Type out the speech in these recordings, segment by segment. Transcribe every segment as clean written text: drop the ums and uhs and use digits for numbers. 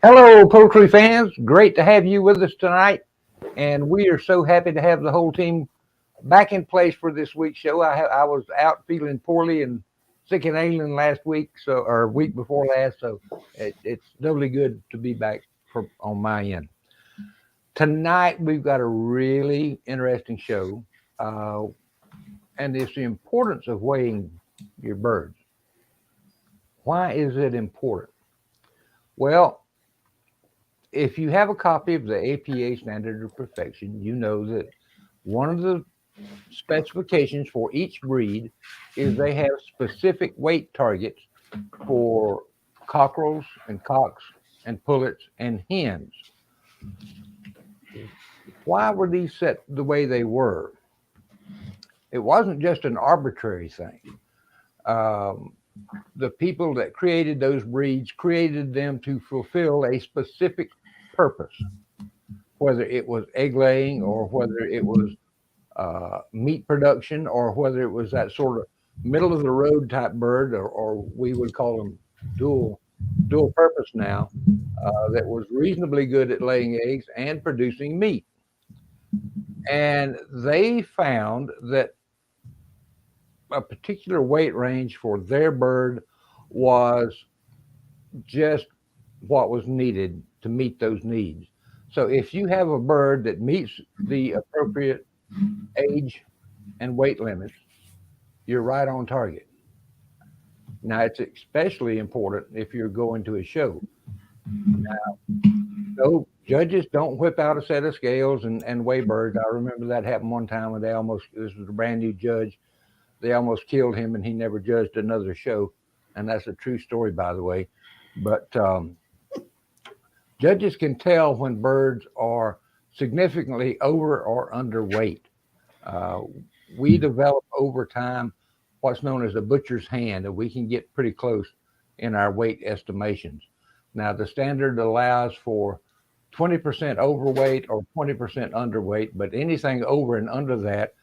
Hello, poultry fans. Great to have you with us tonight. And we are so happy to have the whole team back in place for this week's show. I was out feeling poorly and sick and ailing last week, or week before last, so it's doubly good to be back on my end. Tonight we've got a really interesting show, uh, and it's the importance of weighing your birds. Why is it important? Well, if you have a copy of the APA Standard of Perfection, you know that one of the specifications for each breed is they have specific weight targets for cockerels and cocks and pullets and hens. Why were these set the way they were? It wasn't just an arbitrary thing. Um, the people that created those breeds created them to fulfill a specific purpose, whether it was egg laying or whether it was meat production or whether it was that sort of middle of the road type bird, or we would call them dual purpose now, that was reasonably good at laying eggs and producing meat. And they found that a particular weight range for their bird was just what was needed to meet those needs. So if you have a bird that meets the appropriate age and weight limits, you're right on target. Now, it's especially important if you're going to a show. No, judges don't whip out a set of scales and weigh birds. I remember that happened one time when this was a brand new judge. They almost killed him and he never judged another show. And that's a true story, by the way. But judges can tell when birds are significantly over or underweight. Uh, we develop over time what's known as a butcher's hand, and we can get pretty close in our weight estimations. Now, the standard allows for 20% overweight or 20% underweight, but anything over and under that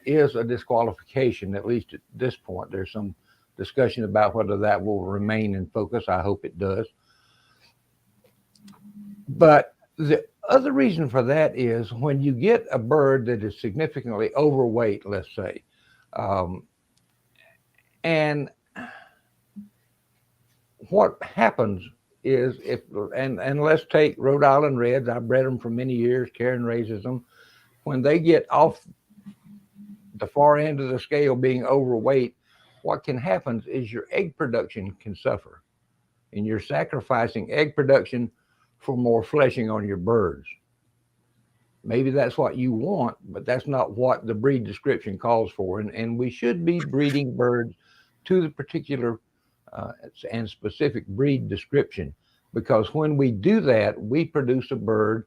is a disqualification, at least at this point. There's some discussion about whether that will remain in focus. I hope it does. But the other reason for that is when you get a bird that is significantly overweight, let's say, um, and what happens is if and let's take Rhode Island Reds. I bred them for many years. Karen raises them. When they get off the far end of the scale, being overweight, what can happen is your egg production can suffer, and you're sacrificing egg production for more fleshing on your birds. Maybe that's what you want, but that's not what the breed description calls for. And we should be breeding birds to the particular uh, and specific breed description, because when we do that, we produce a bird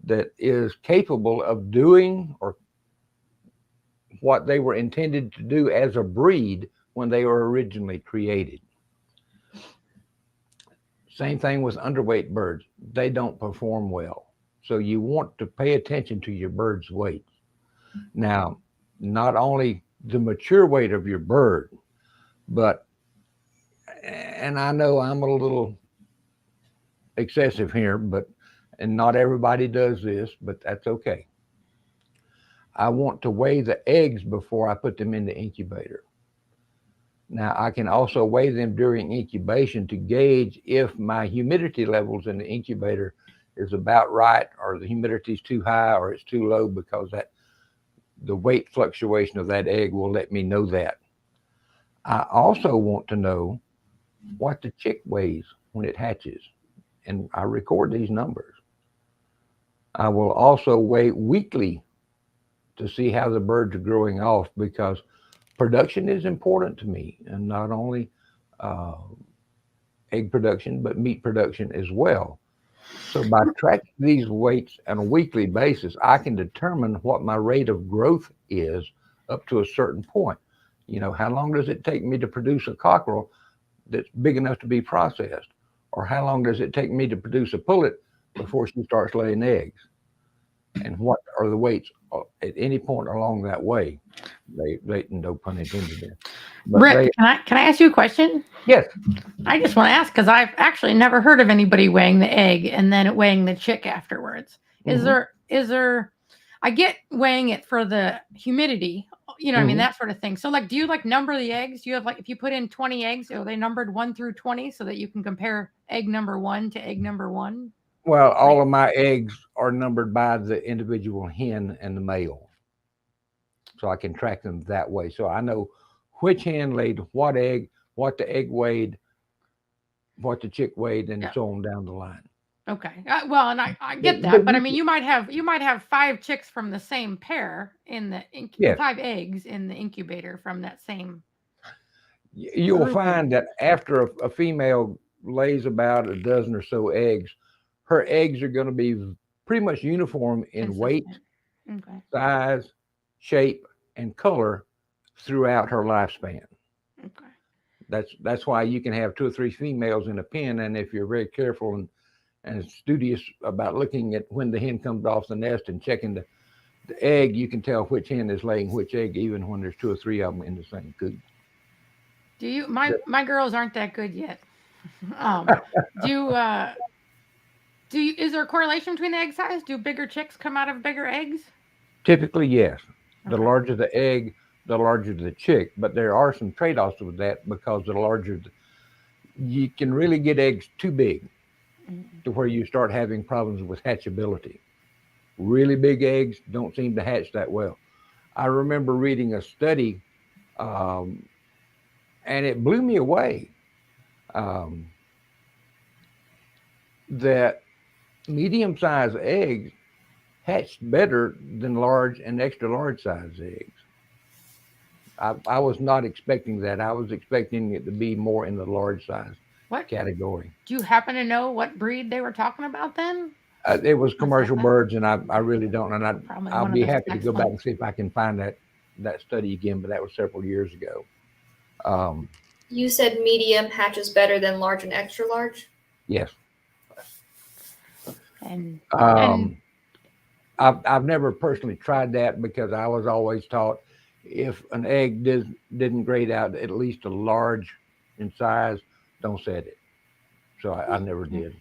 that is capable of doing or what they were intended to do as a breed when they were originally created. Same thing with underweight birds. They don't perform well. So you want to pay attention to your bird's weight. Now, not only the mature weight of your bird, but, and I know I'm a little excessive here, and not everybody does this, but that's okay. I want to weigh the eggs before I put them in the incubator. Now, I can also weigh them during incubation to gauge if my humidity levels in the incubator is about right, or the humidity is too high or it's too low, because that the weight fluctuation of that egg will let me know that. I also want to know what the chick weighs when it hatches, and I record these numbers. I will also weigh weekly to see how the birds are growing off, because production is important to me, and not only uh, egg production, but meat production as well. So by tracking these weights on a weekly basis, I can determine what my rate of growth is up to a certain point. How long does it take me to produce a cockerel that's big enough to be processed? Or how long does it take me to produce a pullet before she starts laying eggs? and what are the weights at any point along that way. They no pun intended there, but Rick, can I ask you a question? yes. I just want to ask because I've actually never heard of anybody weighing the egg and then weighing the chick afterwards. Hmm. Is there? I get weighing it for the humidity, I mean Hmm. that sort of thing. So like, do you like number the eggs? Do you have like if you put in 20 eggs, are they numbered 1 through 20 so that you can compare egg number one to egg number one? Well, Like, all of my eggs are numbered by the individual hen and the male, so I can track them that way. So I know which hen laid what egg, what the egg weighed, what the chick weighed, and yeah. so on down the line. Okay. Well, and I get But that, but I you mean, you might have 5 chicks from the same pair in the yes, 5 eggs in the incubator from that same you'll grouping. find that after a female lays about a dozen or so eggs, her eggs are going to be pretty much uniform in weight, Consistent. Okay. size, shape, and color throughout her lifespan. Okay. That's why you can have two or three females in a pen, and if you're very careful and studious about looking at when the hen comes off the nest and checking the egg, you can tell which hen is laying which egg, even when there's two or three of them in the same coop. Do you my girls aren't that good yet. Um do is there a correlation between the egg size? Do bigger chicks come out of bigger eggs? Typically, yes. The Okay. larger the egg, the larger the chick. But there are some trade-offs with that because the larger you can really get eggs too big Mm. to where you start having problems with hatchability. Really big eggs don't seem to hatch that well. I remember reading a study, um, and it blew me away, um, that medium-sized eggs hatched better than large and extra large size eggs. I was not expecting that. I was expecting it to be more in the large size What category. do you happen to know what breed they were talking about then? It was Was that commercial that? birds, and I Okay. really don't. And Probably I'll one of be those happy to sex go back and ones. see if I can find that study again. But that was several years ago. Um, You said medium hatches better than large and extra large? yes. And and Um, I've never personally tried that because I was always taught if an egg didn't grade out at least a large in size, don't set it. So I never did.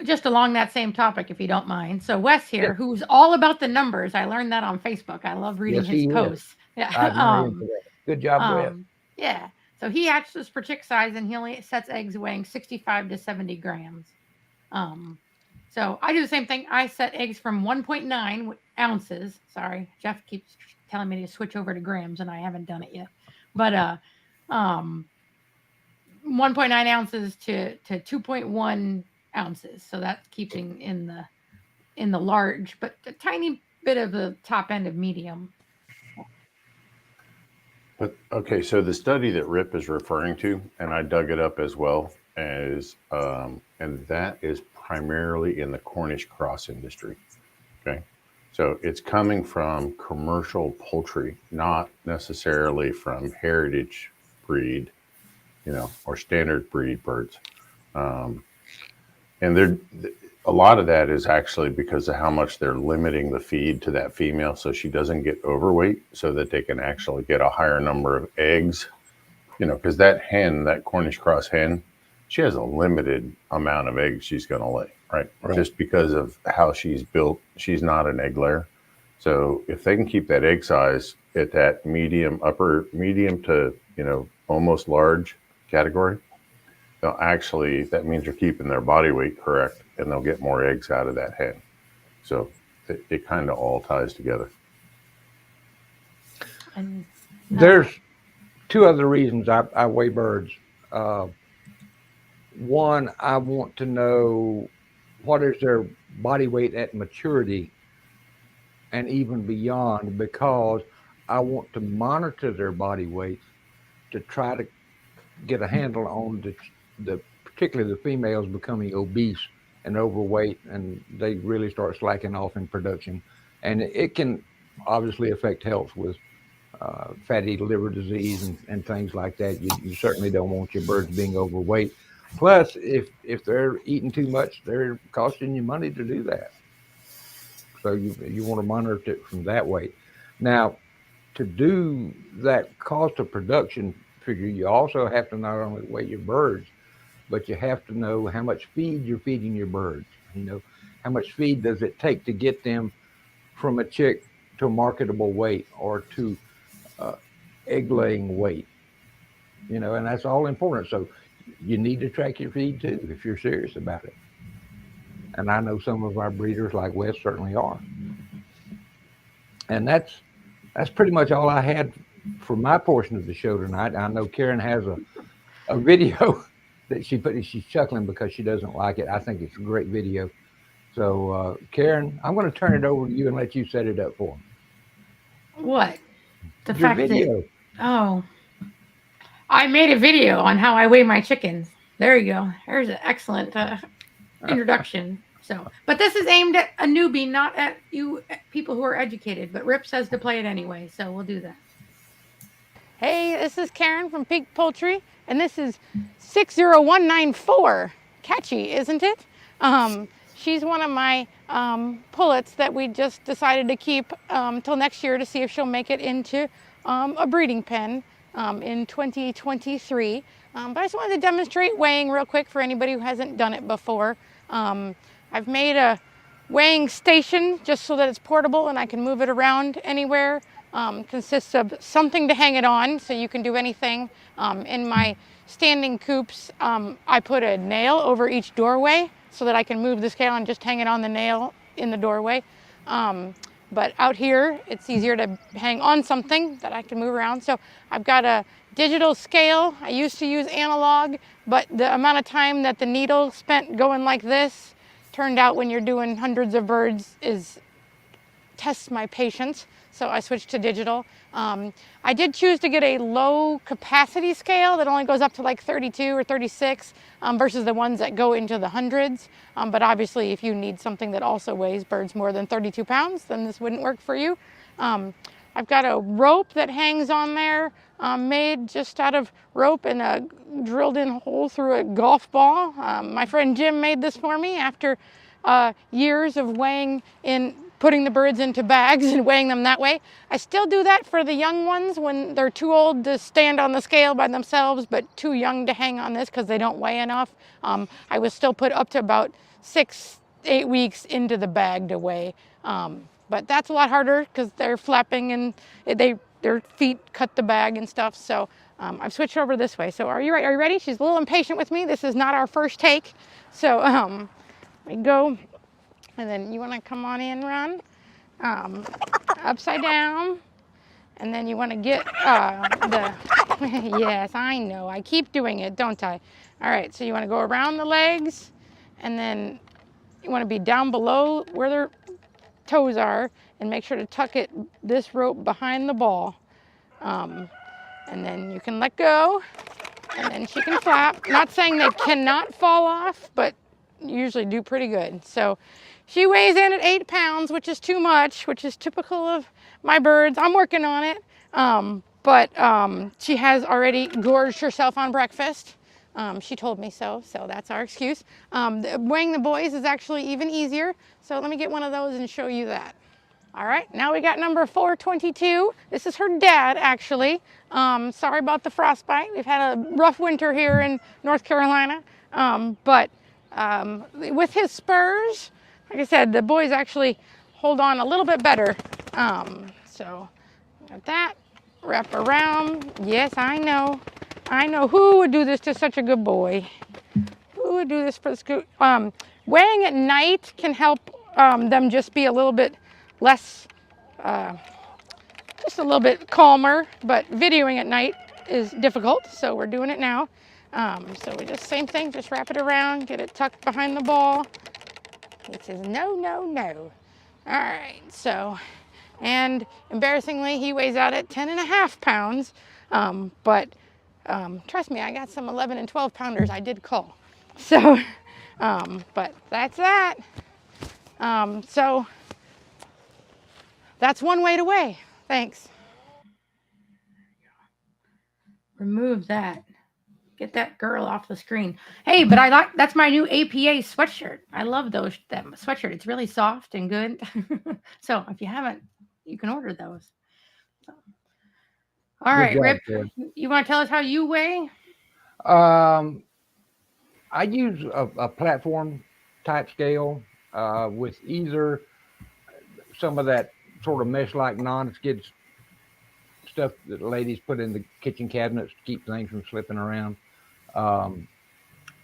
just along that same topic, if you don't mind. So Wes Yes, here, who's all about the numbers. I learned that on Facebook. I love reading yes, his he is. posts. Yeah. I admire him for that. Good job, Wes. Yeah. So he hatches per chick size, and he only sets eggs weighing 65 to 70 grams. Um, so I do the same thing. I set eggs from 1.9 ounces. Sorry, Jeff keeps telling me to switch over to grams, and I haven't done it yet. But um, 1.9 ounces to 2.1 ounces. So that's keeping in the large, but a tiny bit of the top end of medium. But okay, so the study that Rip is referring to, and I dug it up as well, and that is primarily in the Cornish cross industry. Okay, so it's coming from commercial poultry, not necessarily from heritage breed, or standard breed birds. Um, and they're a lot of that is actually because of how much they're limiting the feed to that female so she doesn't get overweight so that they can actually get a higher number of eggs, because that hen, that Cornish cross hen, she has a limited amount of eggs she's going to lay, right? Right. Just because of how she's built, she's not an egg layer. So if they can keep that egg size at that upper medium to, almost large category, that means they're keeping their body weight correct and they'll get more eggs out of that hen. So it kind of all ties together. And There's two other reasons I weigh birds. Uh, One, I want to know what is their body weight at maturity and even beyond because I want to monitor their body weights to try to get a handle on the particularly the females becoming obese and overweight, and they really start slacking off in production, and it can obviously affect health with fatty liver disease and things like that. You certainly don't want your birds being overweight. Plus, if they're eating too much, they're costing you money to do that. So you want to monitor it from that way. Now, to do that cost of production figure, you also have to not only weigh your birds, but you have to know how much feed you're feeding your birds. You know, how much feed does it take to get them from a chick to a marketable weight or to uh, egg laying weight? You know, and that's all important. So you need to track your feed too if you're serious about it. And I know some of our breeders, like Wes, certainly are. And that's pretty much all I had for my portion of the show tonight. I know Karen has a video that she put. She's chuckling because she doesn't like it. I think it's a great video. So, Karen, I'm going to turn it over to you and let you set it up for me. What? The Your fact that, video. oh, I made a video on how I weigh my chickens. There you go. There's an excellent introduction. So, but this is aimed at a newbie, not at you people who are educated. But Rip says to play it anyway, so we'll do that. Hey, this is Karen from Peak Poultry, and this is 60194. Catchy, isn't it? She's one of my pullets that we just decided to keep till next year to see if she'll make it into a breeding pen in 2023. But I just wanted to demonstrate weighing real quick for anybody who hasn't done it before. I've made a weighing station just so that it's portable and I can move it around anywhere. Consists of something to hang it on so you can do anything. In my standing coops, I put a nail over each doorway so that I can move the scale and just hang it on the nail in the doorway. But out here, it's easier to hang on something that I can move around. So I've got a digital scale. I used to use analog, but the amount of time that the needle spent going like this turned out when you're doing hundreds of birds is tests my patience. So I switched to digital. I did choose to get a low capacity scale that only goes up to like 32 or 36 versus the ones that go into the hundreds. But obviously if you need something that also weighs birds more than 32 pounds, then this wouldn't work for you. I've got a rope that hangs on there, made just out of rope and a drilled in hole through a golf ball. My friend Jim made this for me after years of weighing in, putting the birds into bags and weighing them that way. I still do that for the young ones when they're too old to stand on the scale by themselves, but too young to hang on this because they don't weigh enough. I will still put up to about 6-8 weeks into the bag to weigh. But that's a lot harder because they're flapping and their feet cut the bag and stuff. So I've switched over this way. So are you ready? She's a little impatient with me. This is not our first take. So we go. And then you want to come on in, Ron, upside down. And then you want to get yes, I know. I keep doing it, don't I? All right, so you want to go around the legs. And then you want to be down below where their toes are. And make sure to tuck this rope behind the ball. And then you can let go. And then she can flap. Not saying they cannot fall off, but usually do pretty good. So she weighs in at 8 pounds, which is too much, which is typical of my birds. I'm working on it. But she has already gorged herself on breakfast. She told me so that's our excuse. Weighing the boys is actually even easier. So let me get one of those and show you that. All right, now we got number 422. This is her dad, actually. Sorry about the frostbite. We've had a rough winter here in North Carolina. But with his spurs, like I said, the boys actually hold on a little bit better. So got that, wrap around. Yes, I know. Who would do this to such a good boy? Who would do this for the scoot? Weighing at night can help them just be a little bit less, just a little bit calmer, but videoing at night is difficult, so we're doing it now. So we just, same thing, just wrap it around, get it tucked behind the ball. He says, no, no, no. All right, so, and embarrassingly, he weighs out at 10.5 pounds, but trust me, I got some 11 and 12 pounders I did cull. So, but that's that. So that's one way to weigh. Thanks. Remove that. Get that girl off the screen. Hey, but I like that's my new APA sweatshirt. I love that sweatshirt. It's really soft and good. So if you haven't, you can order those. So. All Good right, job, Rip. Ted. You want to tell us how you weigh? I use a platform type scale with either some of that sort of mesh-like non-skid stuff that ladies put in the kitchen cabinets to keep things from slipping around. Um,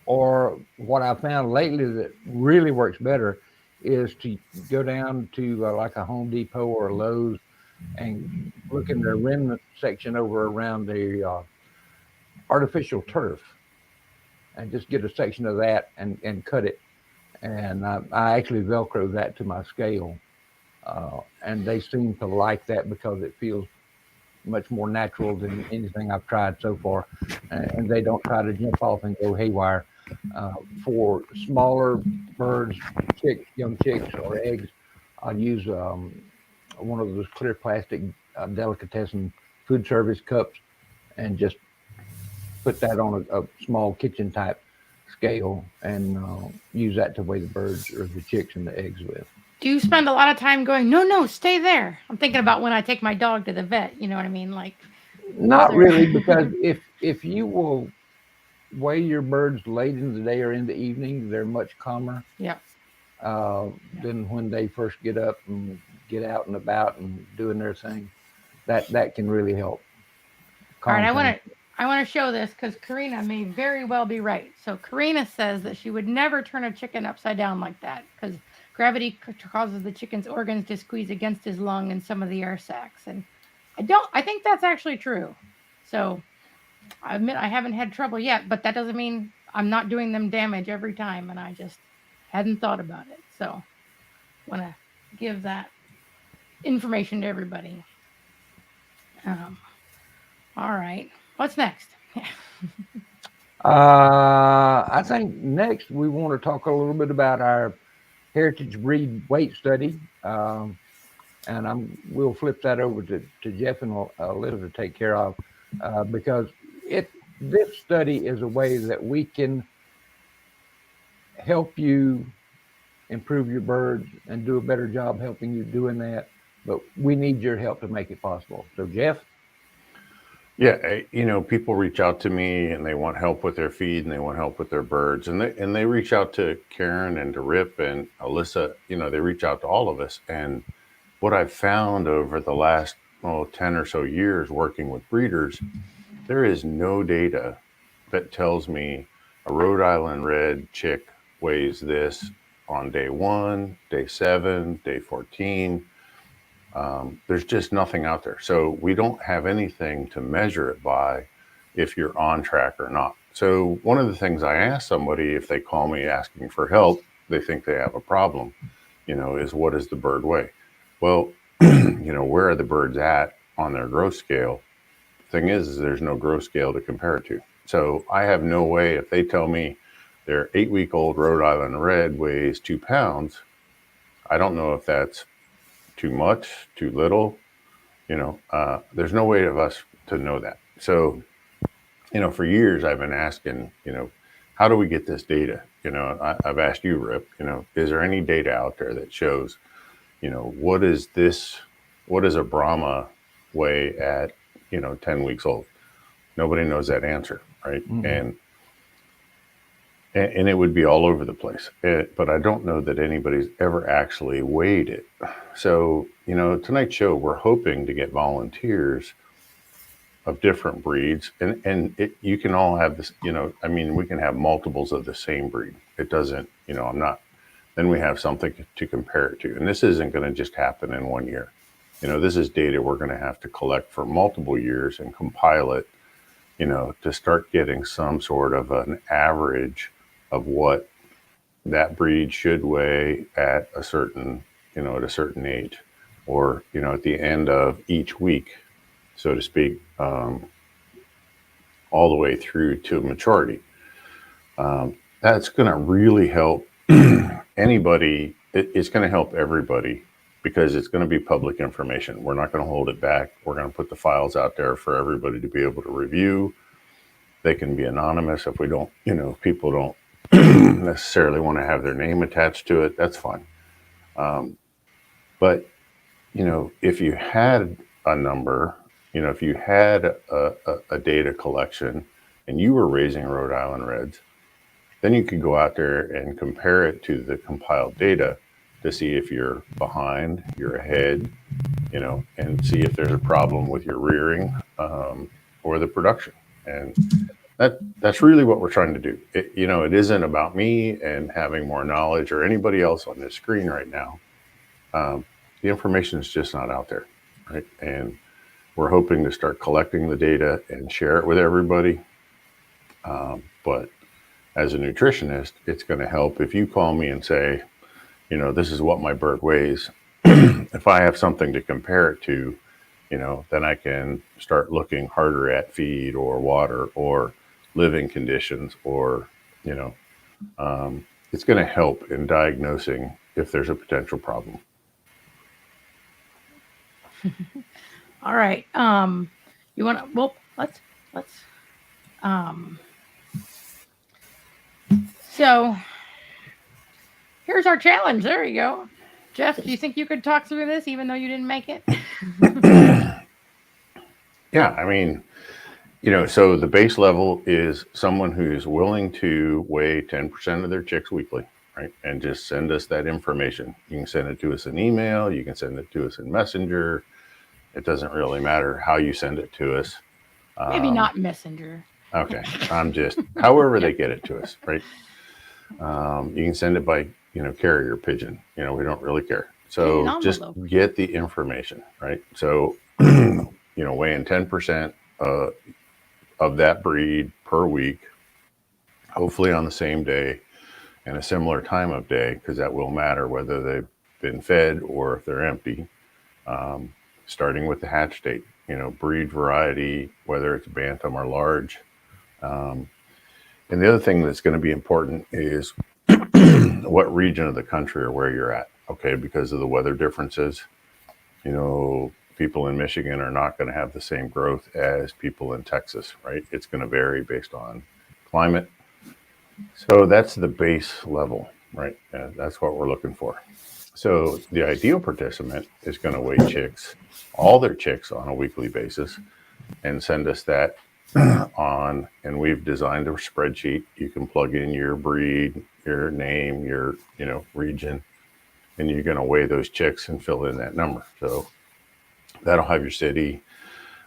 or what I found lately that really works better is to go down to like a Home Depot or a Lowe's and look in the remnant section over around the artificial turf and just get a section of that and cut it. And I actually Velcro that to my scale. And they seem to like that because it feels much more natural than anything I've tried so far. And they don't try to jump off and go haywire. For smaller birds, chicks, young chicks, or eggs, I'll use one of those clear plastic delicatessen food service cups and just put that on a small kitchen type scale and use that to weigh the birds or the chicks and the eggs with. Do you spend a lot of time going, no, stay there? I'm thinking about when I take my dog to the vet. You know what I mean? Like, not really, because if you will weigh your birds late in the day or in the evening, they're much calmer. Yeah. Than when they first get up and get out and about and doing their thing. That can really help. All right, I want to show this because Karina may very well be right. So Karina says that she would never turn a chicken upside down like that because gravity causes the chicken's organs to squeeze against his lung and some of the air sacs. And I think that's actually true. So I admit I haven't had trouble yet, but that doesn't mean I'm not doing them damage every time. And I just hadn't thought about it. So I want to give that information to everybody. All right. What's next? I think next we want to talk a little bit about our heritage breed weight study. And we'll flip that over to Jeff and Liz to take care of because this study is a way that we can help you improve your birds and do a better job helping you doing that. But we need your help to make it possible. So, Jeff? Yeah, people reach out to me and they want help with their feed and they want help with their birds. And they reach out to Karen and to Rip and Alyssa, they reach out to all of us. And what I've found over the last 10 or so years working with breeders, there is no data that tells me a Rhode Island Red chick weighs this on day 1, day 7, day 14. There's just nothing out there. So we don't have anything to measure it by if you're on track or not. So one of the things I ask somebody if they call me asking for help, they think they have a problem, is what does the bird weigh? Well, where are the birds at on their growth scale? The thing is there's no growth scale to compare it to. So I have no way, if they tell me their 8-week-old Rhode Island Red weighs 2 pounds, I don't know if that's too much, too little, there's no way of us to know that. So, for years I've been asking, how do we get this data? I've asked you, Rip, is there any data out there that shows, what is a Brahma weigh at, 10 weeks old? Nobody knows that answer, right? Mm-hmm. And it would be all over the place. But I don't know that anybody's ever actually weighed it. So, tonight's show, we're hoping to get volunteers of different breeds. And you can all have this, we can have multiples of the same breed. It doesn't, then we have something to compare it to. And this isn't going to just happen in 1 year. This is data we're going to have to collect for multiple years and compile it, to start getting some sort of an average of what that breed should weigh at a certain, at a certain age, or, at the end of each week, so to speak, all the way through to maturity. That's going to really help anybody. It's going to help everybody because it's going to be public information. We're not going to hold it back. We're going to put the files out there for everybody to be able to review. They can be anonymous if we don't, if people don't necessarily want to have their name attached to it, that's fine. But, if you had a number, if you had a data collection and you were raising Rhode Island Reds, then you could go out there and compare it to the compiled data to see if you're behind, you're ahead, and see if there's a problem with your rearing or the production. And that's really what we're trying to do. It isn't about me and having more knowledge or anybody else on this screen right now. The information is just not out there, right? And we're hoping to start collecting the data and share it with everybody. But as a nutritionist, it's going to help if you call me and say, this is what my bird weighs. If I have something to compare it to, then I can start looking harder at feed or water or living conditions, or, it's going to help in diagnosing if there's a potential problem. All right. You want to, well, let's, so here's our challenge. There you go. Jeff, do you think you could talk through this even though you didn't make it? Yeah, I mean, so the base level is someone who's willing to weigh 10% of their chicks weekly, right? And just send us that information. You can send it to us in email. You can send it to us in Messenger. It doesn't really matter how you send it to us. Maybe not Messenger. Okay. I'm just, however they get it to us, right? You can send it by, carrier pigeon. We don't really care. So just get the information, right? So, weighing 10% of that breed per week, hopefully on the same day and a similar time of day, because that will matter whether they've been fed or if they're empty. Starting with the hatch date, breed variety, whether it's bantam or large. And the other thing that's going to be important is what region of the country or where you're at, okay? Because of the weather differences, people in Michigan are not going to have the same growth as people in Texas, right? It's going to vary based on climate. So that's the base level, right? That's what we're looking for. So the ideal participant is going to weigh chicks, all their chicks on a weekly basis, and send us that on, and we've designed a spreadsheet. You can plug in your breed, your name, your, region, and you're going to weigh those chicks and fill in that number. So that'll have your city.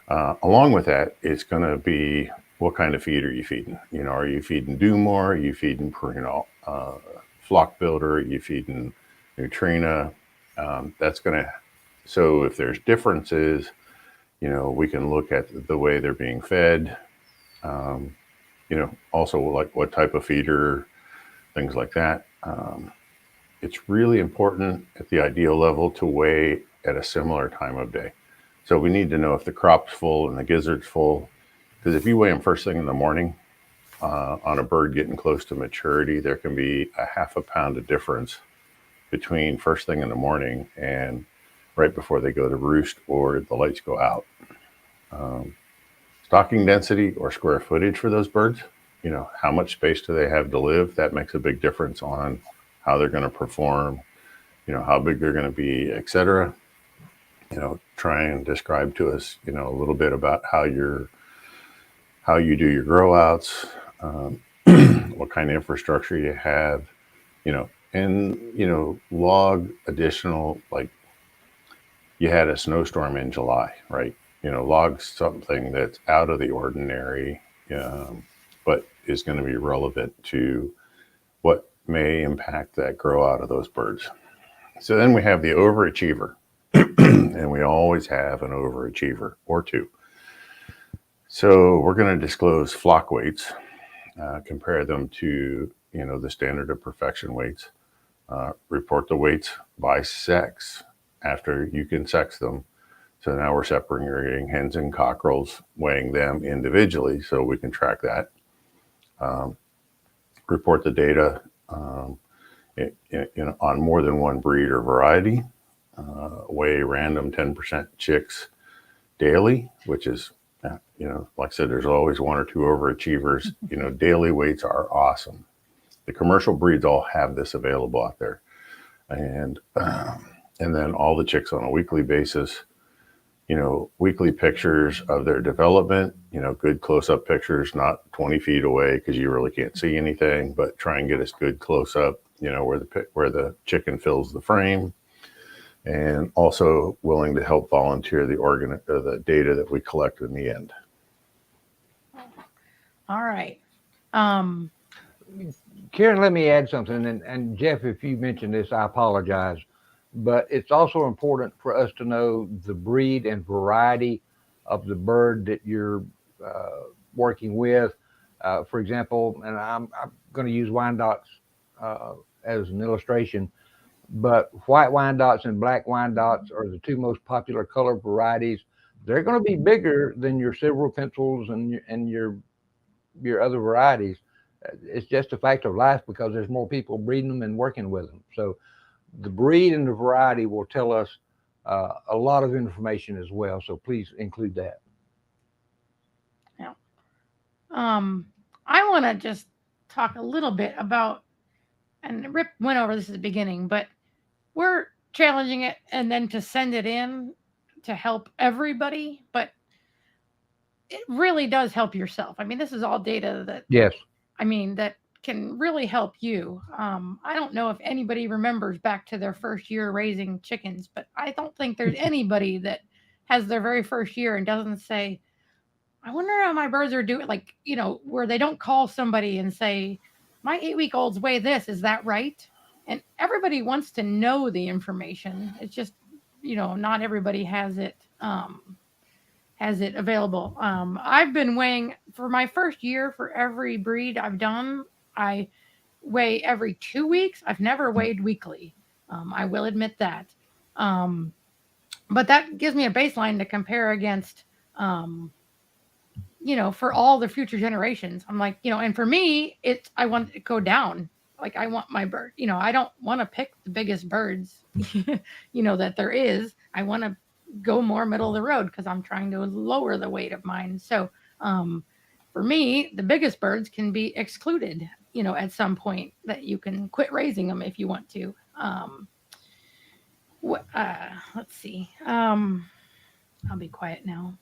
Along with that, it's going to be what kind of feed are you feeding? Are you feeding Dumore? Are you feeding, Flock Builder? Are you feeding Nutrina? That's going to, so if there's differences, we can look at the way they're being fed. Also like what type of feeder, things like that. It's really important at the ideal level to weigh at a similar time of day. So we need to know if the crop's full and the gizzard's full, because if you weigh them first thing in the morning on a bird getting close to maturity, there can be a half a pound of difference between first thing in the morning and right before they go to roost or the lights go out. Stocking density or square footage for those birds, how much space do they have to live? That makes a big difference on how they're going to perform, how big they're going to be, etc. Try and describe to us, a little bit about how you do your grow outs, what kind of infrastructure you have, and, log additional, like you had a snowstorm in July, right? Log something that's out of the ordinary, but is going to be relevant to what may impact that grow out of those birds. So then we have the overachiever, and we always have an overachiever or two. So we're going to disclose flock weights, compare them to, the standard of perfection weights, report the weights by sex after you can sex them. So now we're separating hens and cockerels, weighing them individually so we can track that. Report the data on more than one breed or variety. Weigh random 10% chicks daily, which is like I said, there's always one or two overachievers. Daily weights are awesome. The commercial breeds all have this available out there, and then all the chicks on a weekly basis. Weekly pictures of their development. Good close-up pictures, not 20 feet away because you really can't see anything, but try and get us good close-up. Where the chicken fills the frame. And also willing to help volunteer the data that we collect in the end. All right. Karen, let me add something. And Jeff, if you mentioned this, I apologize. But it's also important for us to know the breed and variety of the bird that you're working with. For example, and I'm going to use Wyandottes as an illustration. But white Wyandottes and black Wyandottes are the two most popular color varieties. They're going to be bigger than your silver pencils and your other varieties. It's just a fact of life because there's more people breeding them and working with them. So the breed and the variety will tell us a lot of information as well. So please include that. Yeah. I want to just talk a little bit about, and Rip went over this at the beginning, but we're challenging it and then to send it in to help everybody, but it really does help yourself. I mean, this is all data that, Yes. that can really help you. I don't know if anybody remembers back to their first year raising chickens, but I don't think there's anybody that has their very first year and doesn't say, I wonder how my birds are doing. Like, where they don't call somebody and say, my 8-week-olds weigh this. Is that right? And everybody wants to know the information. It's just, not everybody has it available. I've been weighing for my first year for every breed I've done. I weigh every 2 weeks. I've never weighed weekly. I will admit that. But that gives me a baseline to compare against, for all the future generations. I'm like, and for me, I want it to go down. Like I want my bird, I don't want to pick the biggest birds, that there is. I want to go more middle of the road because I'm trying to lower the weight of mine. So for me, the biggest birds can be excluded, at some point that you can quit raising them if you want to. Let's see. I'll be quiet now.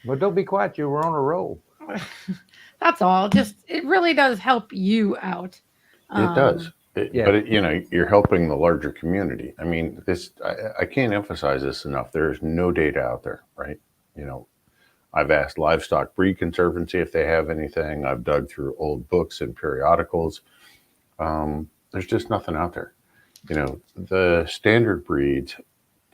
But don't be quiet. You were on a roll. That's all. Just it really does help you out. It does. Yeah. But you're helping the larger community. I mean, I can't emphasize this enough. There's no data out there, right? I've asked Livestock Breed Conservancy if they have anything. I've dug through old books and periodicals. There's just nothing out there. The standard breeds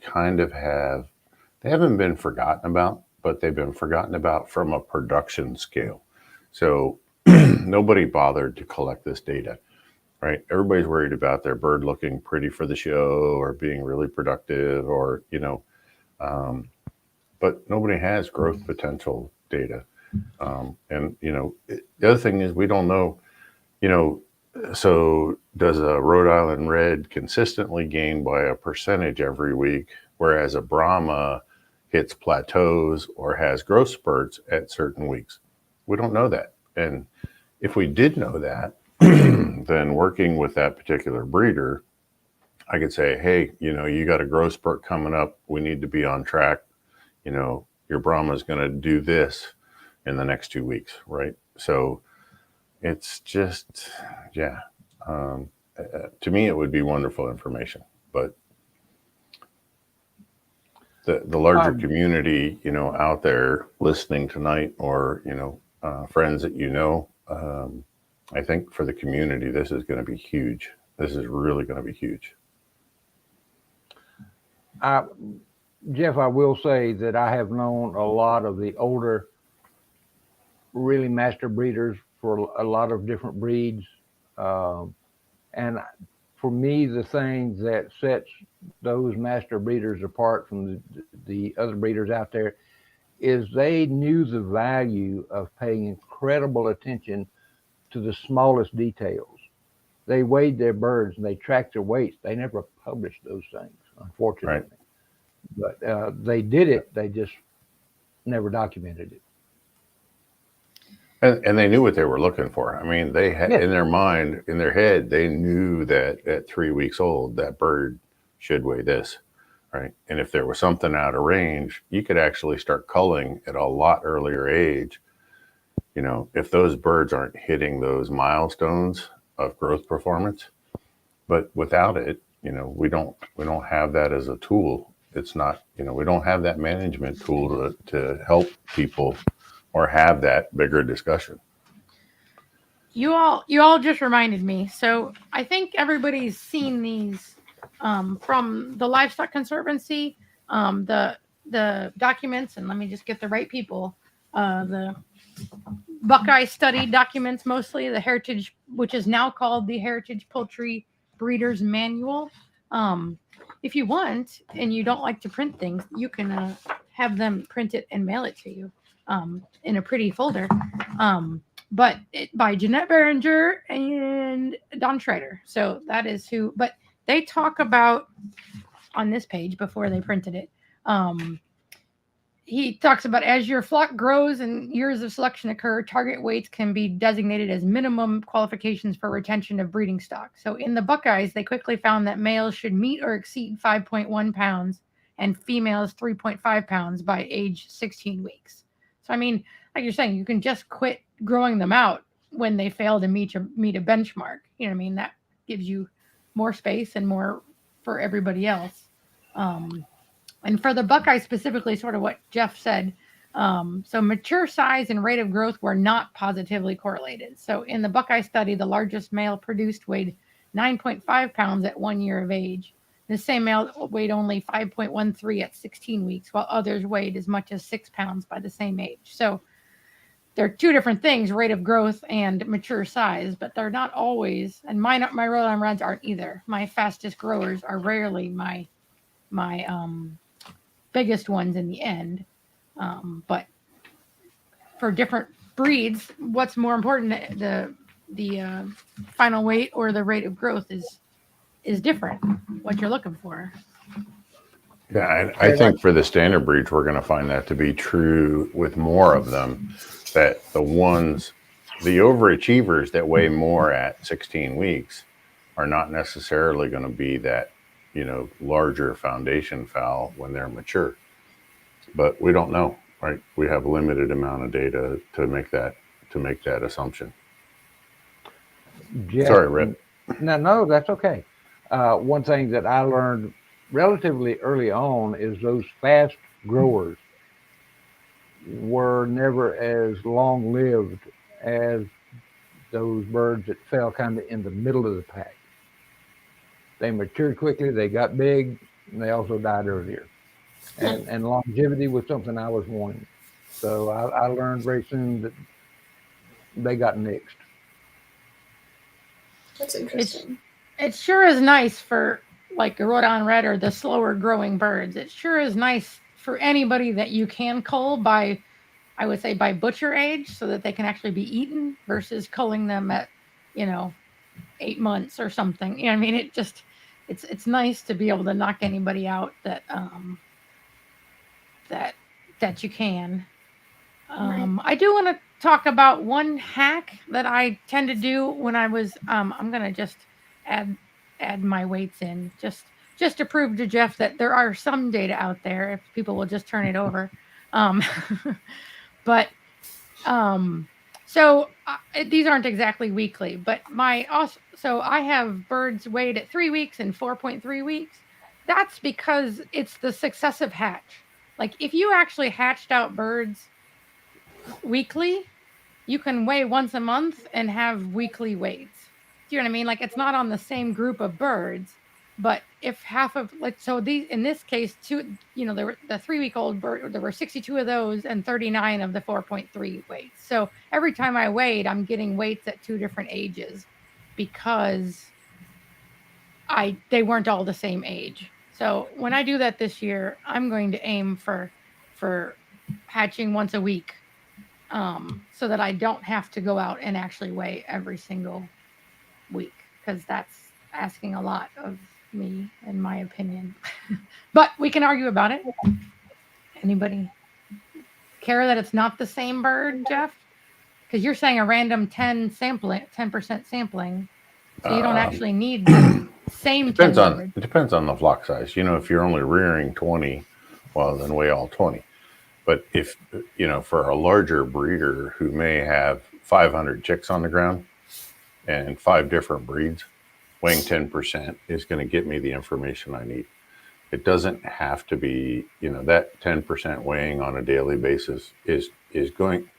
kind of they haven't been forgotten about, but they've been forgotten about from a production scale. So nobody bothered to collect this data, right? Everybody's worried about their bird looking pretty for the show or being really productive or, but nobody has growth potential data. And the other thing is we don't know, so does a Rhode Island Red consistently gain by a percentage every week, whereas a Brahma hits plateaus or has growth spurts at certain weeks? We don't know that. And if we did know that, then working with that particular breeder, I could say, hey, you got a growth spurt coming up. We need to be on track. Your Brahma is going to do this in the next 2 weeks, right? So it's just, yeah. To me, it would be wonderful information, but the larger community, out there listening tonight, or friends that I think for the community, this is going to be huge. This is really going to be huge. Jeff, I will say that I have known a lot of the older, really master breeders for a lot of different breeds. And for me, the thing that sets those master breeders apart from the other breeders out there is they knew the value of paying incredible attention to the smallest details. They weighed their birds and they tracked their weights. They never published those things, unfortunately. Right. But they did it. They just never documented it. And they knew what they were looking for. I mean, they had Yeah. in their mind, in their head, they knew that at 3 weeks old, that bird should weigh this, right? And if there was something out of range, you could actually start culling at a lot earlier age. You know, if those birds aren't hitting those milestones of growth performance, but without it, you know, we don't have that as a tool. It's not, you know, we don't have that management tool to help people or have that bigger discussion. You all just reminded me. So I think everybody's seen these from the Livestock Conservancy, the documents, and let me just get the right people. The Buckeye study documents, mostly the Heritage, which is now called the Heritage Poultry Breeders Manual. If you want, and you don't like to print things, you can have them print it and mail it to you in a pretty folder. But by Jeanette Berenger and Don Schrader. So that is who, but they talk about on this page before they printed it. He talks about as your flock grows and years of selection occur, target weights can be designated as minimum qualifications for retention of breeding stock. So in the Buckeyes, they quickly found that males should meet or exceed 5.1 pounds and females 3.5 pounds by age 16 weeks. So, I mean, like you're saying, you can just quit growing them out when they fail to meet a benchmark. You know what I mean? That gives you more space and more for everybody else. And for the Buckeye specifically, sort of what Jeff said, so mature size and rate of growth were not positively correlated. So in the Buckeye study, the largest male produced weighed 9.5 pounds at 1 year of age. The same male weighed only 5.13 at 16 weeks, while others weighed as much as 6 pounds by the same age. So they're two different things, rate of growth and mature size, but they're not always, and my Rhode Island Reds aren't either. My fastest growers are rarely my biggest ones in the end. But for different breeds, what's more important, the final weight or the rate of growth is different, what you're looking for. Yeah, I think for the standard breeds, we're going to find that to be true with more of them, that the overachievers that weigh more at 16 weeks are not necessarily going to be that, you know, larger foundation fowl when they're mature. But we don't know, right? We have a limited amount of data to make that assumption. Jeff, Sorry, Rip. No, that's okay. One thing that I learned relatively early on is those fast growers were never as long lived as those birds that fell kind of in the middle of the pack. They matured quickly, they got big, and they also died earlier. And longevity was something I was wanting. So I learned very soon that they got nixed. That's interesting. It sure is nice for like a Rhode Island Red or the slower growing birds. It sure is nice for anybody that you can cull by, I would say, by butcher age, so that they can actually be eaten versus culling them at, 8 months or something. You know what I mean? It just, it's nice to be able to knock anybody out that that you can. I do want to talk about one hack that I tend to do when I was. I'm gonna just add my weights in just to prove to Jeff that there are some data out there if people will just turn it over. But so these aren't exactly weekly, but so I have birds weighed at 3 weeks and 4.3 weeks. That's because it's the successive hatch. Like if you actually hatched out birds weekly, you can weigh once a month and have weekly weights. Do you know what I mean? Like it's not on the same group of birds, but if half of these in this case, there were the 3-week-old bird, there were 62 of those and 39 of the 4.3 weights. So every time I weighed, I'm getting weights at 2 different ages because they weren't all the same age. So when I do that this year, I'm going to aim for hatching once a week, so that I don't have to go out and actually weigh every single week, because that's asking a lot of me, in my opinion. But we can argue about it. Anybody care that it's not the same bird, Jeff? Because you're saying a random 10% sampling, so you don't actually need the same 10 birds. It depends on the flock size. You know, if you're only rearing 20, well, then weigh all 20. But if, you know, for a larger breeder who may have 500 chicks on the ground and 5 different breeds, weighing 10% is going to get me the information I need. It doesn't have to be, you know, that 10% weighing on a daily basis is going,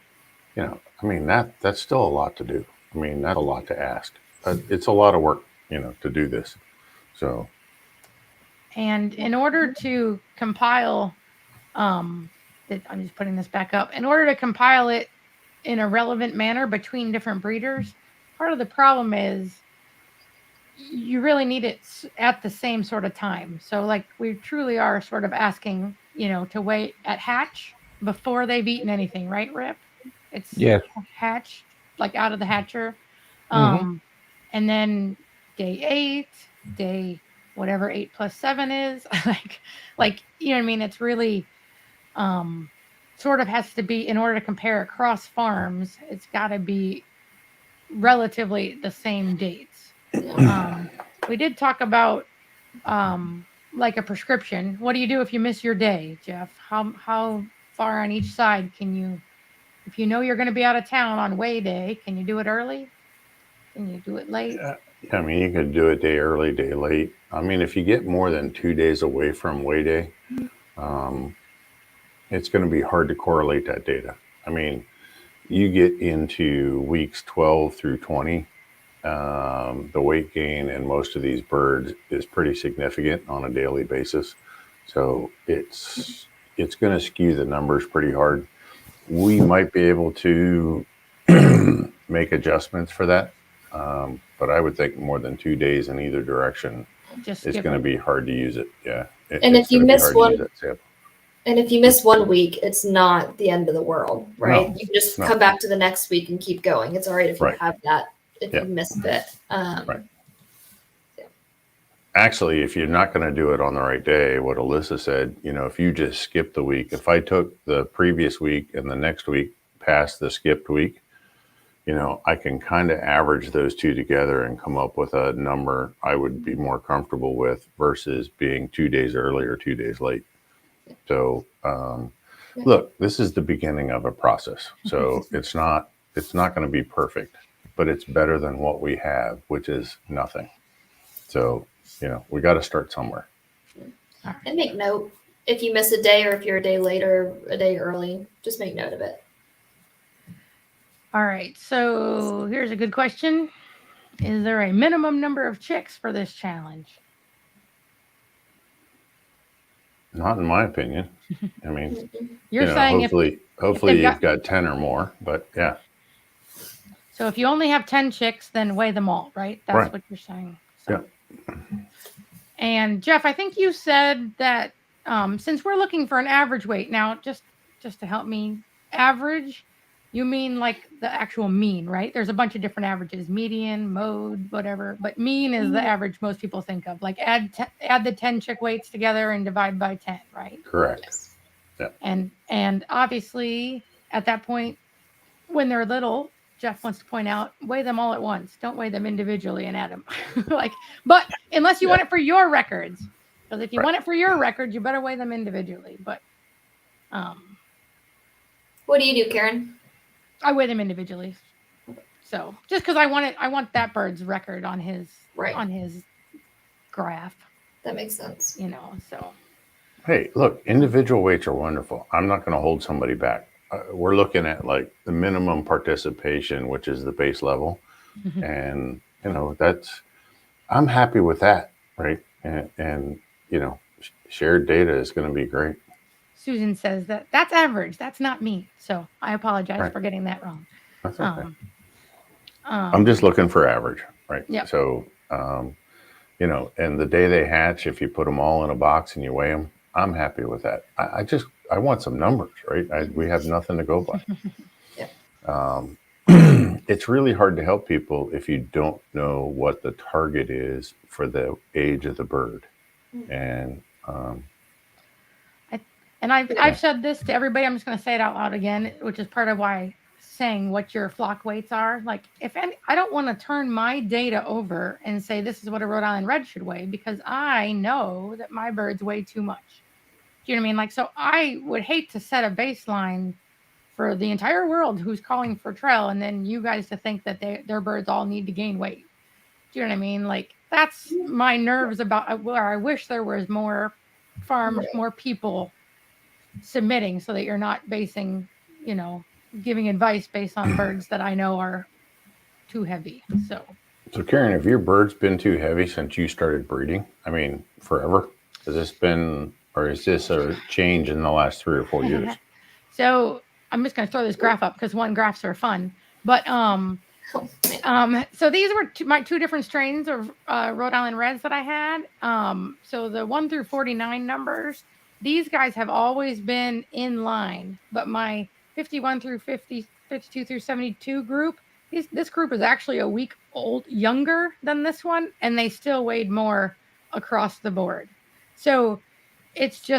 you know, I mean, that's still a lot to do. I mean, that's a lot to ask. It's a lot of work, you know, to do this. So. And in order to compile, I'm just putting this back up. In order to compile it in a relevant manner between different breeders, part of the problem is you really need it at the same sort of time. So like we truly are sort of asking, you know, to wait at hatch before they've eaten anything, right, Rip? It's hatch, like out of the hatcher. And then day 8, day whatever 8 plus 7 is, like you know what I mean? It's really sort of has to be, in order to compare across farms, it's got to be relatively the same dates. We did talk about like a prescription. What do you do if you miss your day, Jeff? How far on each side can you, if you know you're going to be out of town on weigh day, can you do it early? Can you do it late? I mean, you could do it day early, day late. I mean, if you get more than 2 days away from weigh day, it's going to be hard to correlate that data. I mean, you get into weeks 12 through 20, the weight gain in most of these birds is pretty significant on a daily basis. So it's going to skew the numbers pretty hard. We might be able to make adjustments for that. But I would think more than 2 days in either direction, it's going to be hard to use it. Yeah. And if you miss one week, it's not the end of the world, right? You can just come back to the next week and keep going. It's all right if you have that, if you miss a bit. Right. Actually, if you're not going to do it on the right day, what Alyssa said, you know, if you just skip the week, if I took the previous week and the next week past the skipped week, you know, I can kind of average those two together and come up with a number I would be more comfortable with versus being 2 days early or 2 days late. So, look, this is the beginning of a process. So it's not going to be perfect, but it's better than what we have, which is nothing. So, you know, we got to start somewhere. And make note if you miss a day or if you're a day late or a day early, just make note of it. All right, so here's a good question. Is there a minimum number of chicks for this challenge? Not in my opinion. I mean, you're saying hopefully you've got 10 or more, but yeah. So if you only have 10 chicks, then weigh them all, right? That's what you're saying. So. Yeah. And Jeff, I think you said that since we're looking for an average weight, now just to help me, average, you mean like the actual mean, right? There's a bunch of different averages, median, mode, whatever. But mean is the average most people think of. Like add the 10 chick weights together and divide by 10, right? Correct. Yeah. And obviously at that point, when they're little, Jeff wants to point out, weigh them all at once. Don't weigh them individually and add them. But unless you want it for your records, because if you want it for your records, you better weigh them individually. But what do you do, Karen? I weigh them individually. So just because I want that bird's record on his graph. That makes sense. You know, so. Hey, look, individual weights are wonderful. I'm not going to hold somebody back. We're looking at like the minimum participation, which is the base level. Mm-hmm. And, you know, I'm happy with that. Right. And you know, shared data is going to be great. Susan says that's average. That's not me. So I apologize for getting that wrong. That's okay. I'm just looking for average. Right. Yeah. So, you know, and the day they hatch, if you put them all in a box and you weigh them, I'm happy with that. I want some numbers, right? We have nothing to go by. It's really hard to help people if you don't know what the target is for the age of the bird. And And I've said this to everybody. I'm just going to say it out loud again, which is part of why saying what your flock weights are. Like, I don't want to turn my data over and say this is what a Rhode Island Red should weigh, because I know that my birds weigh too much. Do you know what I mean? Like, so I would hate to set a baseline for the entire world who's calling for trail, and then you guys to think that their birds all need to gain weight. Do you know what I mean? Like, that's my nerves about where I wish there was more farms, more people submitting, so that you're not basing, giving advice based on birds that I know are too heavy. So Karen, have your birds been too heavy since you started breeding? I mean, forever? Has this been, or is this a change in the last 3 or 4 years? So I'm just going to throw this graph up because graphs are fun. But so these were my 2 different strains of Rhode Island Reds that I had. So the 1 through 49 numbers, these guys have always been in line. But my 51 through 50, 52 through 72 group, this group is actually a week younger than this one, and they still weighed more across the board. So it's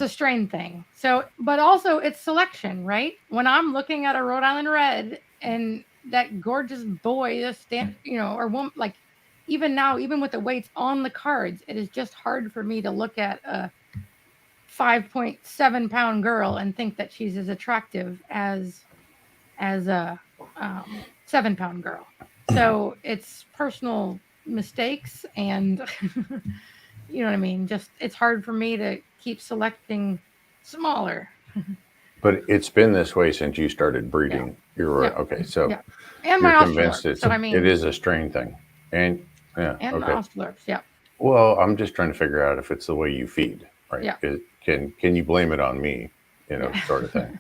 a strain thing. So, but also it's selection, right? When I'm looking at a Rhode Island Red and that gorgeous boy, or woman, like even now, even with the weights on the cards, it is just hard for me to look at a 5.7 pound girl and think that she's as attractive as a 7 pound girl. So it's personal mistakes, and you know what I mean? Just, it's hard for me to keep selecting smaller. But it's been this way since you started breeding. Yeah. You're right. Yeah. Okay. So and you're my convinced it is a strain thing. And my oscillars. Yeah. Well, I'm just trying to figure out if it's the way you feed, right? Yeah. Can you blame it on me, sort of thing.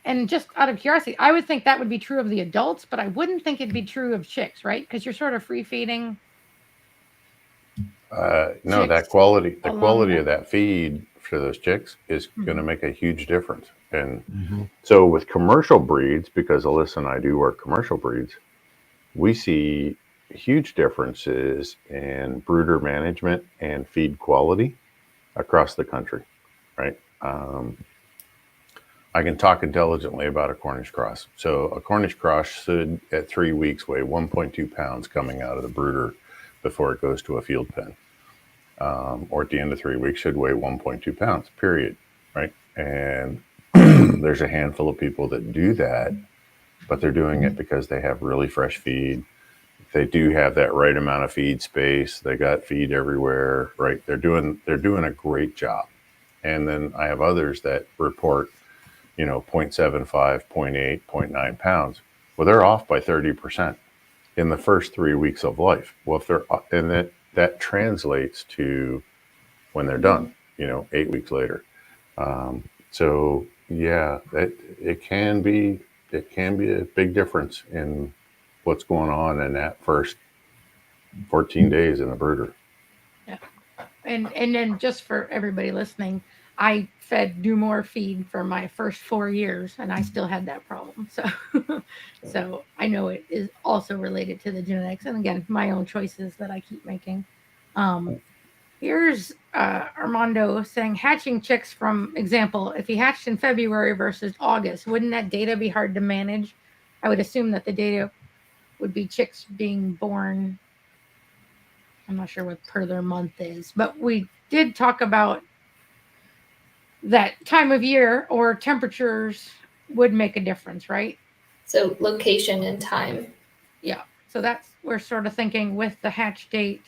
And just out of curiosity, I would think that would be true of the adults, but I wouldn't think it'd be true of chicks, right? Because you're sort of free feeding. No, the quality of that feed for those chicks is going to make a huge difference. And so with commercial breeds, because Alyssa and I do work commercial breeds, we see huge differences in brooder management and feed quality across the country, right? I can talk intelligently about a Cornish cross. So a Cornish cross should, at 3 weeks, weigh 1.2 pounds coming out of the brooder before it goes to a field pen. Or at the end of 3 weeks, should weigh 1.2 pounds, period, right? And there's a handful of people that do that, but they're doing it because they have really fresh feed. They do have that right amount of feed space. They got feed everywhere, right? They're doing a great job. And then I have others that report, 0.75, 0.8, 0.9 pounds. Well, they're off by 30% in the first 3 weeks of life. Well, that translates to when they're done, 8 weeks later. So yeah, it can be a big difference in what's going on in that first 14 days in the brooder. Yeah. And then just for everybody listening, I fed Do More feed for my first 4 years, and I still had that problem. So I know it is also related to the genetics, and again, my own choices that I keep making. Here's Armando saying, hatching chicks, from example, if he hatched in February versus August, wouldn't that data be hard to manage? I would assume that the data would be chicks being born. I'm not sure what per their month is, but we did talk about that time of year or temperatures would make a difference, right? So location and time. Yeah. So we're sort of thinking with the hatch date,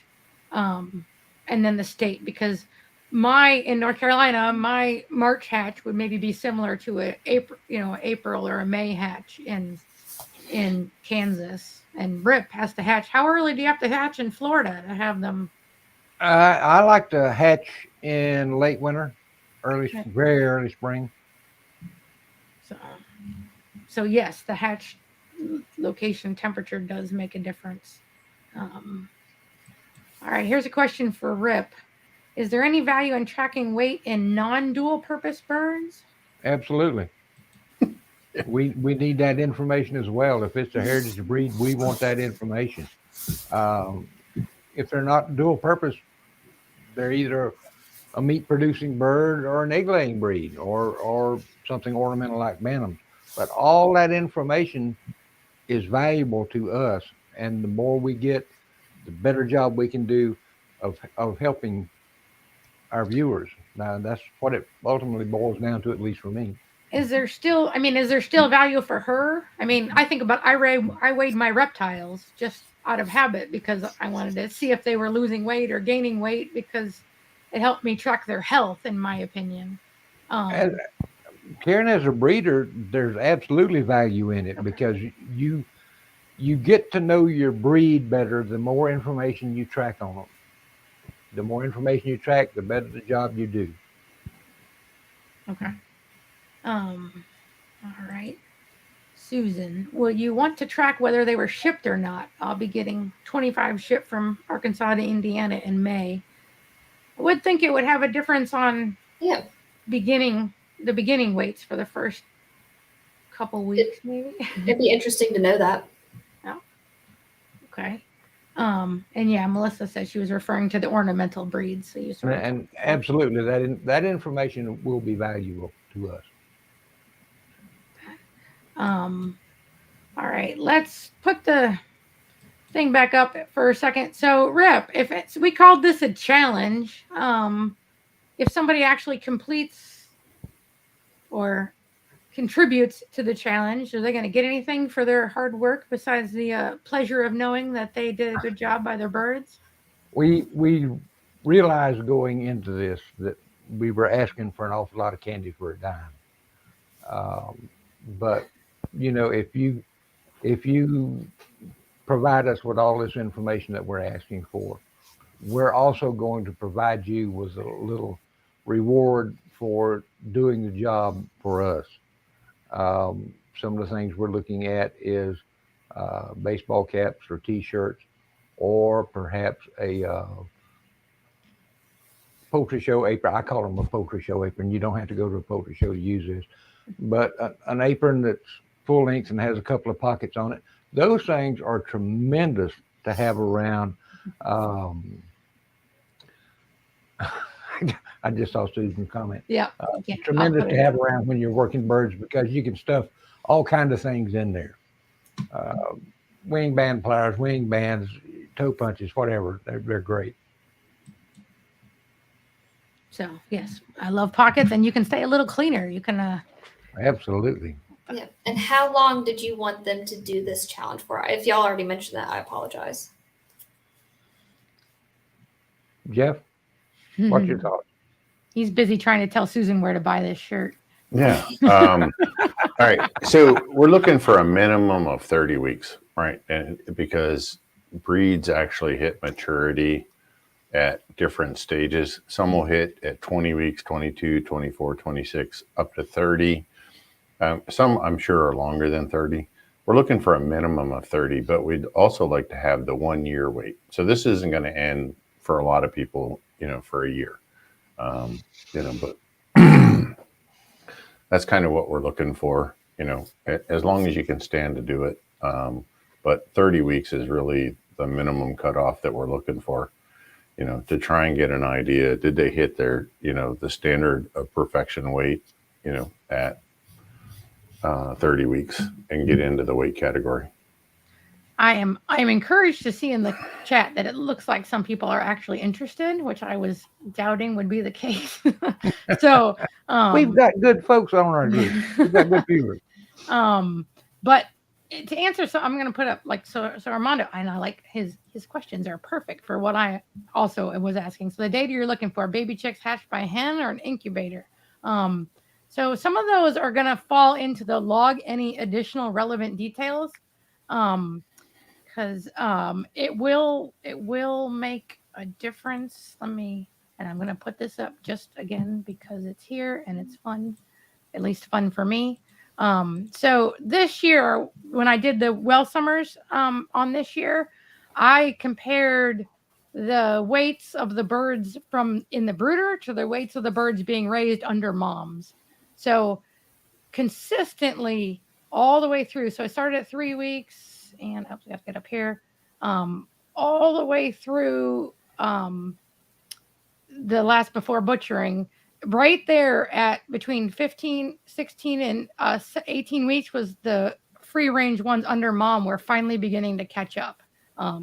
and then the state, because in North Carolina, my March hatch would maybe be similar to a April or a May hatch in Kansas, and Rip has to hatch. How early do you have to hatch in Florida to have them? I like to hatch in late winter, very early spring. So yes, the hatch location temperature does make a difference. All right, here's a question for Rip. Is there any value in tracking weight in non-dual purpose birds? Absolutely. We need that information as well. If it's a heritage breed, we want that information. If they're not dual purpose, they're either a meat producing bird or an egg laying breed or something ornamental like bantams. But all that information is valuable to us, and the more we get, the better job we can do of helping our viewers. Now that's what it ultimately boils down to, at least for me. Is there still, I mean, is there still value for her? I mean, I think about, I weighed my reptiles just out of habit because I wanted to see if they were losing weight or gaining weight because it helped me track their health, in my opinion. As, Karen, as a breeder, there's absolutely value in it Okay. because you get to know your breed better the more information you track on them. The more information you track, the better the job you do. Okay. All right. Susan, will you want to track whether they were shipped or not? I'll be getting 25 shipped from Arkansas to Indiana in May. I would think it would have a difference on Yeah. the beginning weights for the first couple weeks, maybe. It'd be interesting to know that. Oh, okay. And yeah, Melissa said she was referring to the ornamental breeds. So you sort of And absolutely, that information will be valuable to us. All right, let's put the thing back up for a second. So, Rip, if it's we called this a challenge, if somebody actually completes or contributes to the challenge, are they going to get anything for their hard work besides the pleasure of knowing that they did a good job by their birds? We realized going into this that we were asking for an awful lot of candy for a dime. But if you provide us with all this information that we're asking for, we're also going to provide you with a little reward for doing the job for us. Some of the things we're looking at is baseball caps or T-shirts, or perhaps a poultry show apron. I call them a poultry show apron. You don't have to go to a poultry show to use this, but an apron that's full length and has a couple of pockets on it. Those things are tremendous to have around. Um, I just saw Susan's comment. Yeah, Tremendous to have around when you're working birds because you can stuff all kinds of things in there. Uh, Wing band pliers, wing bands, toe punches, whatever. They're great. So yes, I love pockets, and you can stay a little cleaner. You can. Absolutely. Yeah. And how long did you want them to do this challenge for? If y'all already mentioned that, I apologize. Jeff, what's your thoughts? He's busy trying to tell Susan where to buy this shirt. Yeah. All right. So we're looking for a minimum of 30 weeks, right? And because breeds actually hit maturity at different stages. Some will hit at 20 weeks, 22, 24, 26, up to 30. Some I'm sure are longer than 30. We're looking for a minimum of 30, but we'd also like to have the 1 year wait. So this isn't going to end for a lot of people, for a year. But that's kind of what we're looking for, as long as you can stand to do it. But 30 weeks is really the minimum cutoff that we're looking for, to try and get an idea. Did they hit their, the standard of perfection weight, at 30 weeks and get into the weight category? I'm encouraged to see in the chat that it looks like some people are actually interested, which I was doubting would be the case. So we've got good folks on our group. We've got good viewers. But to answer, so I'm going to put up so Armando, and I like his questions are perfect for what I also was asking. So the data you're looking for: baby chicks hatched by a hen or an incubator. So some of those are going to fall into the log any additional relevant details. Because it will make a difference. And I'm going to put this up just again because it's here and it's fun, at least fun for me. So this year, when I did the well summers on this year, I compared the weights of the birds from in the brooder to the weights of the birds being raised under moms. So consistently all the way through. So I started at 3 weeks. And I have to get up here, all the way through the last before butchering, right there at between 15, 16, and 18 weeks was the free range ones under mom were finally beginning to catch up.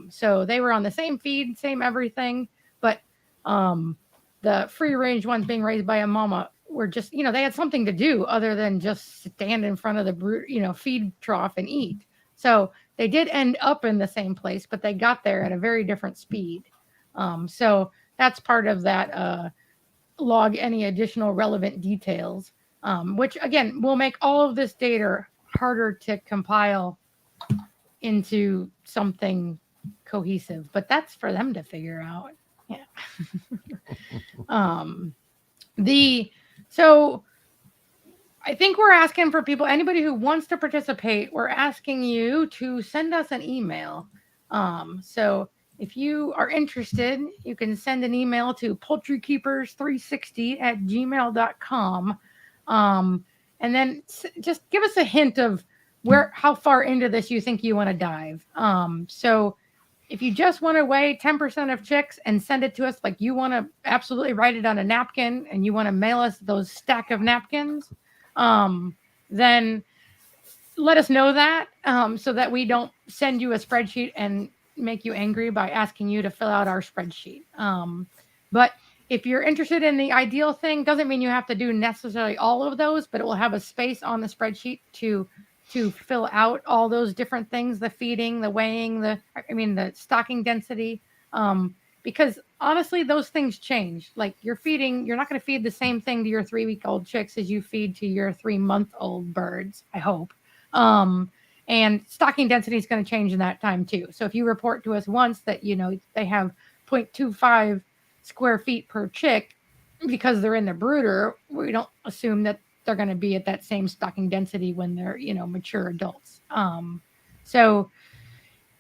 So they were on the same feed, same everything, but the free range ones being raised by a mama were just, they had something to do other than just stand in front of the feed trough and eat. So they did end up in the same place, but they got there at a very different speed. So that's part of that log any additional relevant details, which again will make all of this data harder to compile into something cohesive, but that's for them to figure out. Yeah. So I think we're asking for people, anybody who wants to participate, we're asking you to send us an email. So if you are interested, you can send an email to poultrykeepers360@gmail.com. And then just give us a hint of how far into this you think you want to dive. So if you just want to weigh 10% of chicks and send it to us, like you want to absolutely write it on a napkin and you want to mail us those stack of napkins, then let us know that, so that we don't send you a spreadsheet and make you angry by asking you to fill out our spreadsheet. But if you're interested in the ideal thing, doesn't mean you have to do necessarily all of those, but it will have a space on the spreadsheet to fill out all those different things, the feeding, the weighing, the stocking density. Because honestly, those things change. Like you're not going to feed the same thing to your 3-week-old chicks as you feed to your 3-month-old birds, I hope. And stocking density is going to change in that time too. So if you report to us once that, they have 0.25 square feet per chick because they're in the brooder, we don't assume that they're going to be at that same stocking density when they're, mature adults. So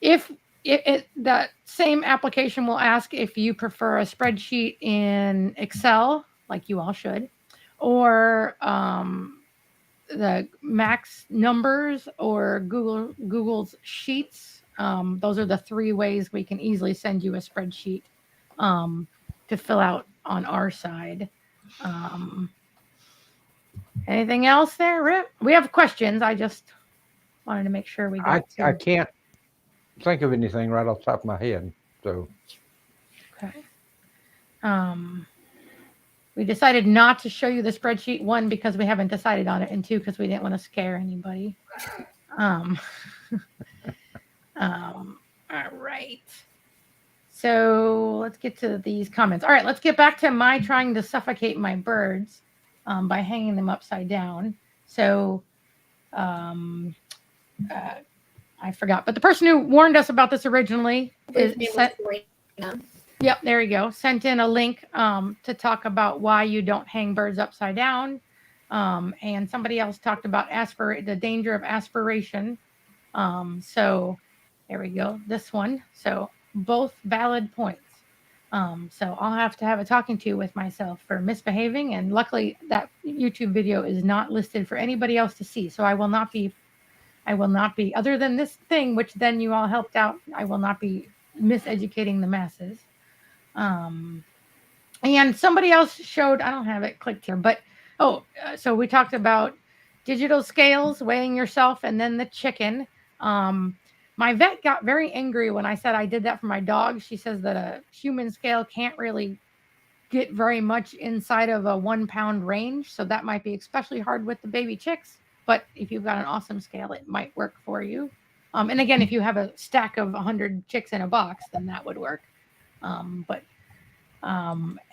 if that same application will ask if you prefer a spreadsheet in Excel, like you all should, or the max numbers or Google's Sheets. Those are the 3 ways we can easily send you a spreadsheet to fill out on our side. Anything else there, Rip? We have questions. I just wanted to make sure we got I can't think of anything right off the top of my head. So okay. We decided not to show you the spreadsheet, 1, because we haven't decided on it, and 2, because we didn't want to scare anybody. All right. So let's get to these comments. All right, let's get back to my trying to suffocate my birds by hanging them upside down. So I forgot, but the person who warned us about this originally Yep, there you go. Sent in a link to talk about why you don't hang birds upside down. And somebody else talked about the danger of aspiration. So there we go. This one. So both valid points. So I'll have to have a talking to with myself for misbehaving. And luckily that YouTube video is not listed for anybody else to see. So I will not be, other than this thing, which then you all helped out, I will not be miseducating the masses. And somebody else showed, I don't have it clicked here, but so we talked about digital scales, weighing yourself, and then the chicken. My vet got very angry when I said I did that for my dog. She says that a human scale can't really get very much inside of a 1 pound range, so that might be especially hard with the baby chicks. But if you've got an awesome scale, it might work for you. And again, if you have a stack of 100 chicks in a box, then that would work. And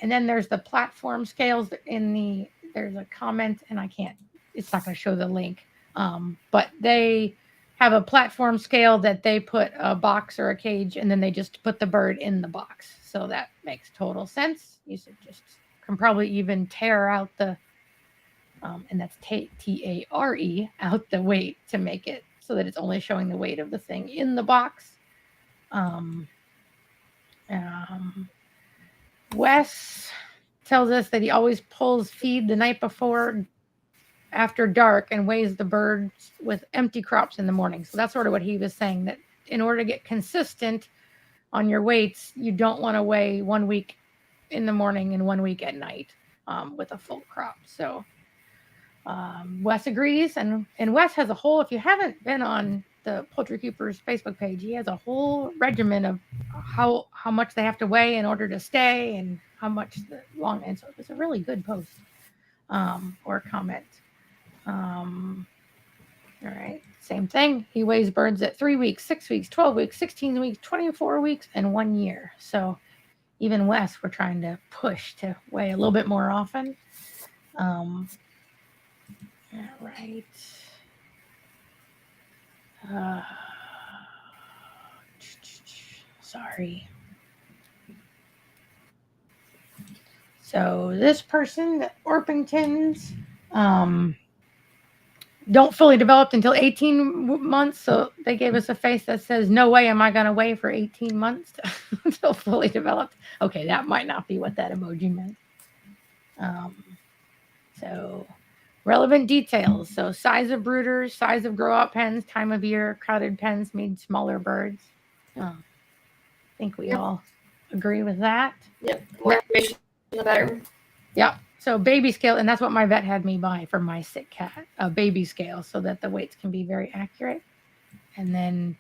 then there's the platform scales there's a comment, and it's not going to show the link. But they have a platform scale that they put a box or a cage, and then they just put the bird in the box. So that makes total sense. You should just can probably even tear out and that's TARE out the weight to make it so that it's only showing the weight of the thing in the box. Wes tells us that he always pulls feed the night before after dark and weighs the birds with empty crops in the morning. So that's sort of what he was saying, that in order to get consistent on your weights, you don't want to weigh 1 week in the morning and 1 week at night with a full crop. So Wes agrees, and Wes has a whole, if you haven't been on the Poultry Keepers Facebook page, he has a whole regimen of how much they have to weigh in order to stay and how much the long, and so it was a really good post or comment. All right, same thing. He weighs birds at 3 weeks, 6 weeks, 12 weeks, 16 weeks, 24 weeks, and 1 year. So even Wes, we're trying to push to weigh a little bit more often. All right. Sorry. So this person, the Orpingtons, don't fully develop until 18 months. So they gave us a face that says, no way am I going to weigh for 18 months until fully developed. Okay, that might not be what that emoji meant. So relevant details. So size of brooders, size of grow-out pens, time of year, crowded pens mean smaller birds. I think we all agree with that. Yep. The more information, the better. Yep. So baby scale, and that's what my vet had me buy for my sick cat, a baby scale, so that the weights can be very accurate. And then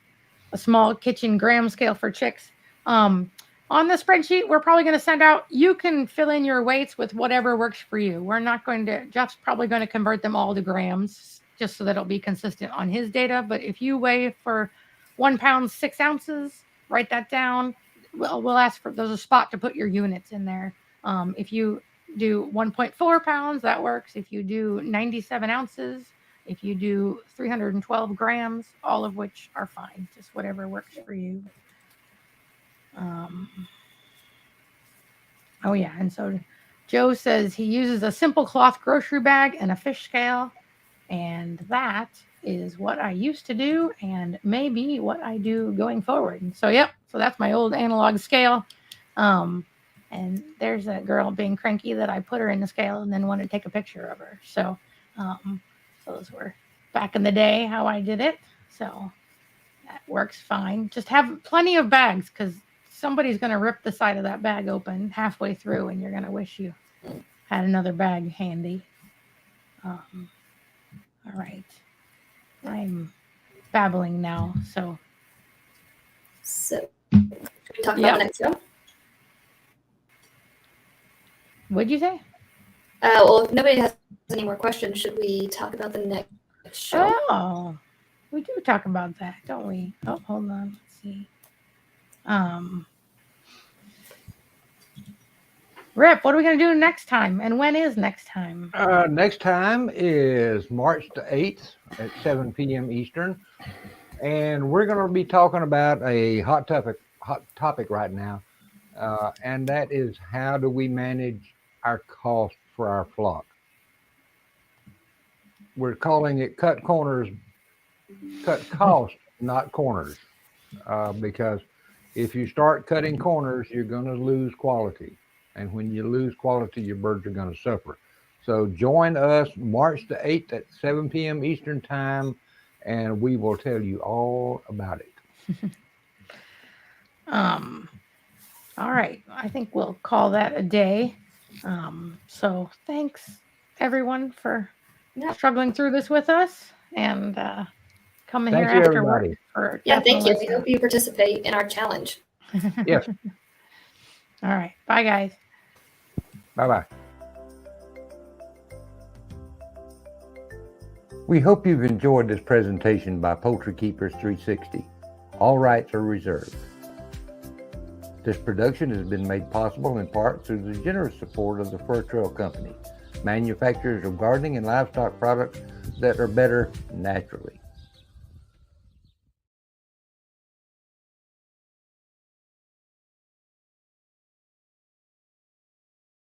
a small kitchen gram scale for chicks. On the spreadsheet, we're probably going to send out, you can fill in your weights with whatever works for you. We're not going to, Jeff's probably going to convert them all to grams just so that it'll be consistent on his data. But if you weigh for 1 pound, 6 ounces, write that down. We'll ask for, there's a spot to put your units in there. If you do 1.4 pounds, that works. If you do 97 ounces, if you do 312 grams, all of which are fine, just whatever works for you. Oh yeah, and so Joe says he uses a simple cloth grocery bag and a fish scale, and that is what I used to do and maybe what I do going forward. And so yep, so that's my old analog scale. And there's a girl being cranky that I put her in the scale and then wanted to take a picture of her. So those were back in the day how I did it. So that works fine. Just have plenty of bags, because somebody's going to rip the side of that bag open halfway through and you're going to wish you had another bag handy. All right. I'm babbling now. So should we talk about the next show? What'd you say? Well, if nobody has any more questions, should we talk about the next show? Oh, we do talk about that, don't we? Oh, hold on. Let's see. Rip, what are we going to do next time? And when is next time? Next time is March the 8th at 7 p.m. Eastern. And we're going to be talking about a hot topic right now. And that is, how do we manage our cost for our flock? We're calling it cut cost, not corners. Because if you start cutting corners, you're going to lose quality. And when you lose quality, your birds are going to suffer. So join us March the 8th at 7 p.m. Eastern time, and we will tell you all about it. All right. I think we'll call that a day. So thanks, everyone, for struggling through this with us and coming here afterward. Thank you. We hope you participate in our challenge. Yes. All right. Bye, guys. Bye-bye. We hope you've enjoyed this presentation by Poultry Keepers 360. All rights are reserved. This production has been made possible in part through the generous support of the Fur Trail Company, manufacturers of gardening and livestock products that are better naturally.